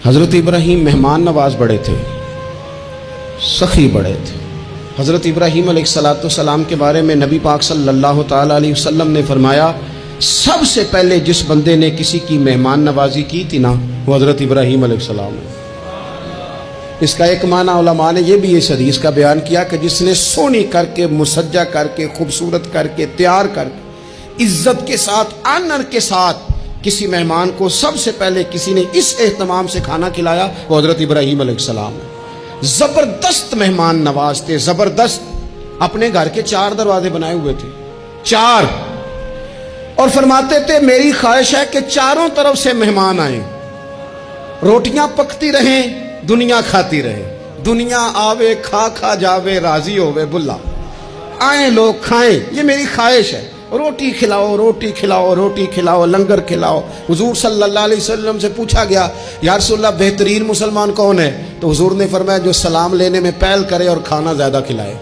حضرت ابراہیم مہمان نواز بڑے تھے، سخی بڑے تھے۔ حضرت ابراہیم علیہ السلام کے بارے میں نبی پاک صلی اللہ تعالیٰ علیہ وسلم نے فرمایا، سب سے پہلے جس بندے نے کسی کی مہمان نوازی کی تھی نا، وہ حضرت ابراہیم علیہ السلام ہے۔ اس کا ایک معنی علماء نے یہ بھی اس حدیث کا بیان کیا کہ جس نے سونی کر کے، مسجہ کر کے، خوبصورت کر کے، تیار کر کے، عزت کے ساتھ، آنر کے ساتھ کسی مہمان کو سب سے پہلے کسی نے اس اہتمام سے کھانا کھلایا، وہ حضرت ابراہیم علیہ السلام ہے۔ زبردست مہمان نواز تھے، زبردست۔ اپنے گھر کے 4 دروازے بنائے ہوئے تھے، 4، اور فرماتے تھے میری خواہش ہے کہ چاروں طرف سے مہمان آئیں، روٹیاں پکتی رہیں، دنیا کھاتی رہے، دنیا آوے کھا کھا جاوے، راضی ہوئے بلا، آئیں لوگ کھائیں، یہ میری خواہش ہے۔ روٹی کھلاؤ، روٹی کھلاؤ، روٹی کھلاؤ، لنگر کھلاؤ۔ حضور صلی اللہ علیہ وسلم سے پوچھا گیا، یا رسول اللہ بہترین مسلمان کون ہے؟ تو حضور نے فرمایا جو سلام لینے میں پہل کرے اور کھانا زیادہ کھلائے،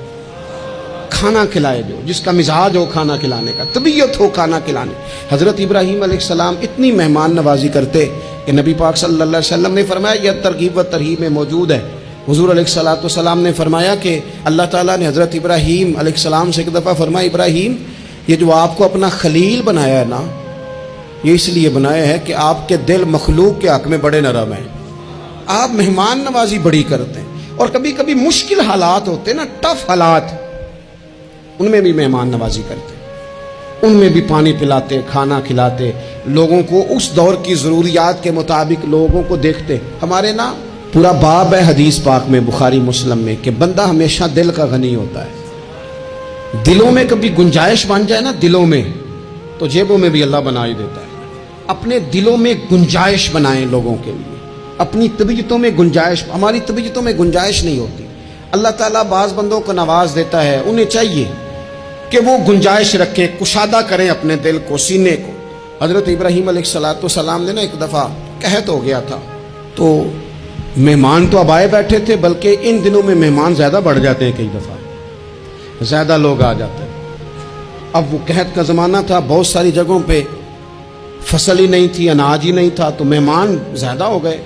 کھانا کھلائے، جو جس کا مزاج ہو کھانا کھلانے کا، طبیعت ہو کھانا کھلانے۔ حضرت ابراہیم علیہ السلام اتنی مہمان نوازی کرتے کہ نبی پاک صلی اللہ علیہ وسلم نے فرمایا، یہ ترغیب و ترہیب میں موجود ہے۔ حضور علیہ السلام نے فرمایا کہ اللہ تعالیٰ نے حضرت ابراہیم علیہ السلام سے ایک دفعہ فرمایا، ابراہیم یہ جو آپ کو اپنا خلیل بنایا ہے نا، یہ اس لیے بنایا ہے کہ آپ کے دل مخلوق کے حق میں بڑے نرم ہیں، آپ مہمان نوازی بڑی کرتے ہیں، اور کبھی کبھی مشکل حالات ہوتے ہیں نا، ٹف حالات، ان میں بھی مہمان نوازی کرتے، ان میں بھی پانی پلاتے، کھانا کھلاتے، لوگوں کو اس دور کی ضروریات کے مطابق لوگوں کو دیکھتے۔ ہمارے نا پورا باب ہے حدیث پاک میں، بخاری مسلم میں، کہ بندہ ہمیشہ دل کا غنی ہوتا ہے۔ دلوں میں کبھی گنجائش بن جائے نا، دلوں میں، تو جیبوں میں بھی اللہ بنا ہی دیتا ہے۔ اپنے دلوں میں گنجائش بنائیں لوگوں کے لیے، اپنی طبیعتوں میں گنجائش۔ ہماری طبیعتوں میں گنجائش نہیں ہوتی، اللہ تعالیٰ بعض بندوں کو نواز دیتا ہے، انہیں چاہیے کہ وہ گنجائش رکھیں، کشادہ کریں اپنے دل کو، سینے کو۔ حضرت ابراہیم علیہ السلام نے نا ایک دفعہ قحط ہو گیا تھا، تو مہمان تو اب آئے بیٹھے تھے، بلکہ ان دنوں میں مہمان زیادہ بڑھ جاتے ہیں، کئی دفعہ زیادہ لوگ آ جاتے ہیں۔ اب وہ قحط کا زمانہ تھا، بہت ساری جگہوں پہ فصل ہی نہیں تھی، اناج ہی نہیں تھا، تو مہمان زیادہ ہو گئے۔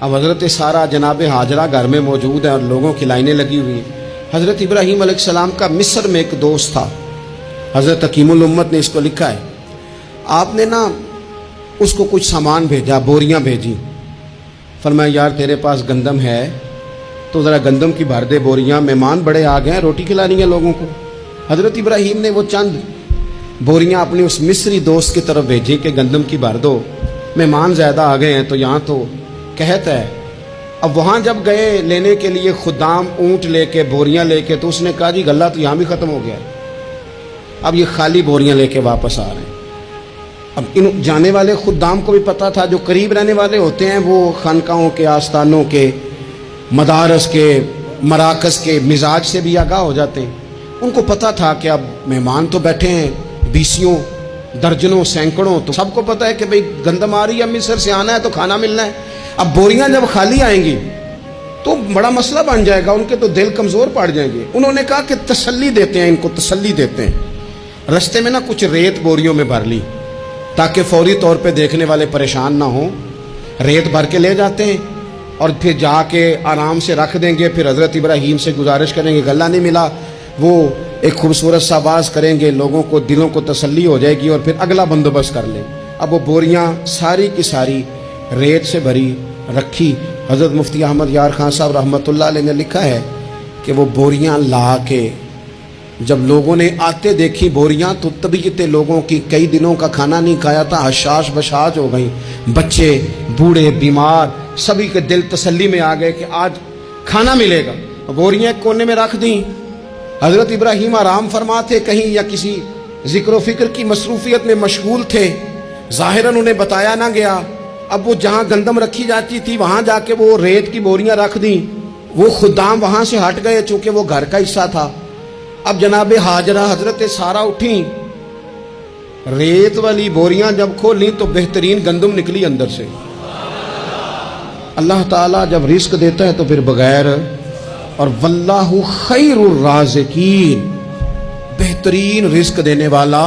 اب حضرت سارہ جناب ہاجرہ گھر میں موجود ہیں اور لوگوں کی لائنیں لگی ہوئی ہیں۔ حضرت ابراہیم علیہ السلام کا مصر میں ایک دوست تھا، حضرت حکیم الامت نے اس کو لکھا ہے، آپ نے نا اس کو کچھ سامان بھیجا، بوریاں بھیجی، فرمایا یار تیرے پاس گندم ہے تو ذرا گندم کی بھر دے بوریاں، مہمان بڑے آ گئے ہیں، روٹی کھلانی ہے لوگوں کو۔ حضرت ابراہیم نے وہ چند بوریاں اپنے اس مصری دوست کی طرف بھیجی کہ گندم کی بھر دو، مہمان زیادہ آ گئے ہیں تو یہاں تو قحط ہے۔ اب وہاں جب گئے لینے کے لیے خدام اونٹ لے کے، بوریاں لے کے، تو اس نے کہا جی غلہ تو یہاں بھی ختم ہو گیا ہے، اب یہ خالی بوریاں لے کے واپس آ رہے ہیں۔ اب ان جانے والے خدام کو بھی پتا تھا، جو قریب رہنے والے ہوتے ہیں وہ خانقاہوں کے، آستانوں کے، مدارس کے، مراکز کے مزاج سے بھی آگاہ ہو جاتے ہیں۔ ان کو پتا تھا کہ اب مہمان تو بیٹھے ہیں، 20 درجنوں، سینکڑوں، تو سب کو پتا ہے کہ بھئی گندم آ رہی ہے، مصر سے آنا ہے تو کھانا ملنا ہے۔ اب بوریاں جب خالی آئیں گی تو بڑا مسئلہ بن جائے گا، ان کے تو دل کمزور پڑ جائیں گے۔ انہوں نے کہا کہ تسلی دیتے ہیں، ان کو تسلی دیتے ہیں۔ رستے میں نا کچھ ریت بوریوں میں بھر لی تاکہ فوری طور پہ دیکھنے والے پریشان نہ ہوں، ریت بھر کے لے جاتے ہیں اور پھر جا کے آرام سے رکھ دیں گے۔ پھر حضرت ابراہیم سے گزارش کریں گے، غلہ نہیں ملا، وہ ایک خوبصورت سا آواز کریں گے، لوگوں کو دلوں کو تسلی ہو جائے گی، اور پھر اگلا بندوبست کر لیں۔ اب وہ بوریاں ساری کی ساری ریت سے بھری رکھی۔ حضرت مفتی احمد یار خان صاحب رحمۃ اللہ علیہ نے لکھا ہے کہ وہ بوریاں لا کے جب لوگوں نے آتے دیکھی بوریاں، تو طبیعت لوگوں کی کئی دنوں کا کھانا نہیں کھایا تھا، حشاش بشاش ہو گئی، بچے، بوڑھے، بیمار، سبھی کے دل تسلی میں آ گئے کہ آج کھانا ملے گا۔ بوریاں ایک کونے میں رکھ دیں۔ حضرت ابراہیم آرام فرما تھے کہیں، یا کسی ذکر و فکر کی مصروفیت میں مشغول تھے، ظاہراً انہیں بتایا نہ گیا۔ اب وہ جہاں گندم رکھی جاتی تھی وہاں جا کے وہ ریت کی بوریاں رکھ دیں۔ وہ خدام وہاں سے ہٹ گئے چونکہ وہ گھر کا حصہ تھا۔ اب جناب ہاجرہ حضرت سارہ اٹھیں، ریت والی بوریاں جب کھولیں تو بہترین گندم نکلی اندر سے۔ اللہ تعالیٰ جب رزق دیتا ہے تو پھر بغیر، اور واللہ خیر الرازقین، بہترین رزق دینے والا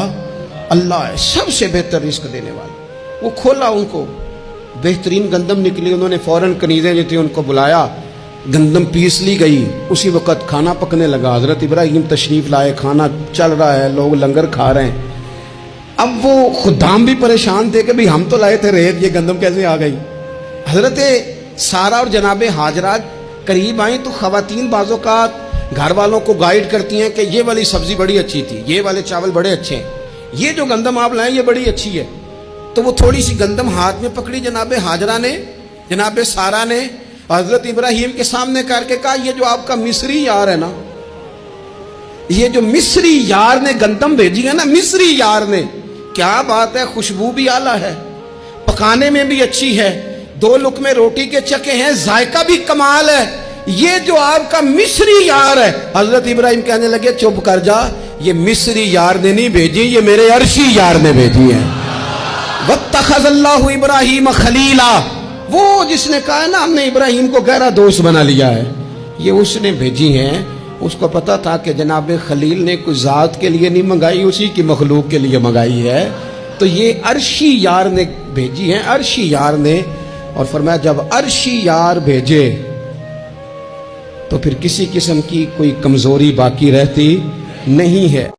اللہ ہے، سب سے بہتر رزق دینے والا۔ وہ کھولا ان کو، بہترین گندم نکلی. انہوں نے فوراً کنیزیں جو تھیں ان کو بلایا, گندم پیس لی گئی. اسی وقت کھانا پکنے لگا. حضرت ابراہیم تشریف لائے, کھانا چل رہا ہے, لوگ لنگر کھا رہے ہیں. اب وہ خدام بھی پریشان تھے کہ بھئی ہم تو لائے تھے ریت, یہ گندم کیسے آ گئی. حضرت سارہ اور جناب ہاجرہ قریب آئیں تو خواتین بعض اوقات گھر والوں کو گائیڈ کرتی ہیں کہ یہ والی سبزی بڑی اچھی تھی, یہ والے چاول بڑے اچھے ہیں, یہ جو گندم آپ لائیں یہ بڑی اچھی ہے. تو وہ تھوڑی سی گندم ہاتھ میں پکڑی جناب ہاجرہ نے, جناب سارہ نے, حضرت ابراہیم کے سامنے کر کے کہا یہ جو آپ کا مصری یار ہے نا, یہ جو مصری یار نے گندم بھیجی ہے نا, مصری یار نے, کیا بات ہے, خوشبو بھی اعلیٰ ہے, پکانے میں بھی اچھی ہے, 2 لقمے روٹی کے چکے ہیں, ذائقہ بھی کمال ہے, یہ جو آپ کا مصری یار ہے. حضرت ابراہیم کہنے لگے چپ کر جا, یہ مصری یار نے نہیں بھیجی, یہ میرے عرشی یار نے بھیجی ہے. واتخذ اللہ ابراہیم خلیلا, وہ جس نے کہا نا ہم نے ابراہیم کو گہرا دوست بنا لیا ہے, یہ اس نے بھیجی ہیں. اس کو پتا تھا کہ جناب خلیل نے کوئی ذات کے لیے نہیں منگائی, اسی کی مخلوق کے لیے منگائی ہے, تو یہ عرشی یار نے بھیجی ہے, عرشی یار نے. اور فرمایا جب عرشی یار بھیجے تو پھر کسی قسم کی کوئی کمزوری باقی رہتی نہیں ہے.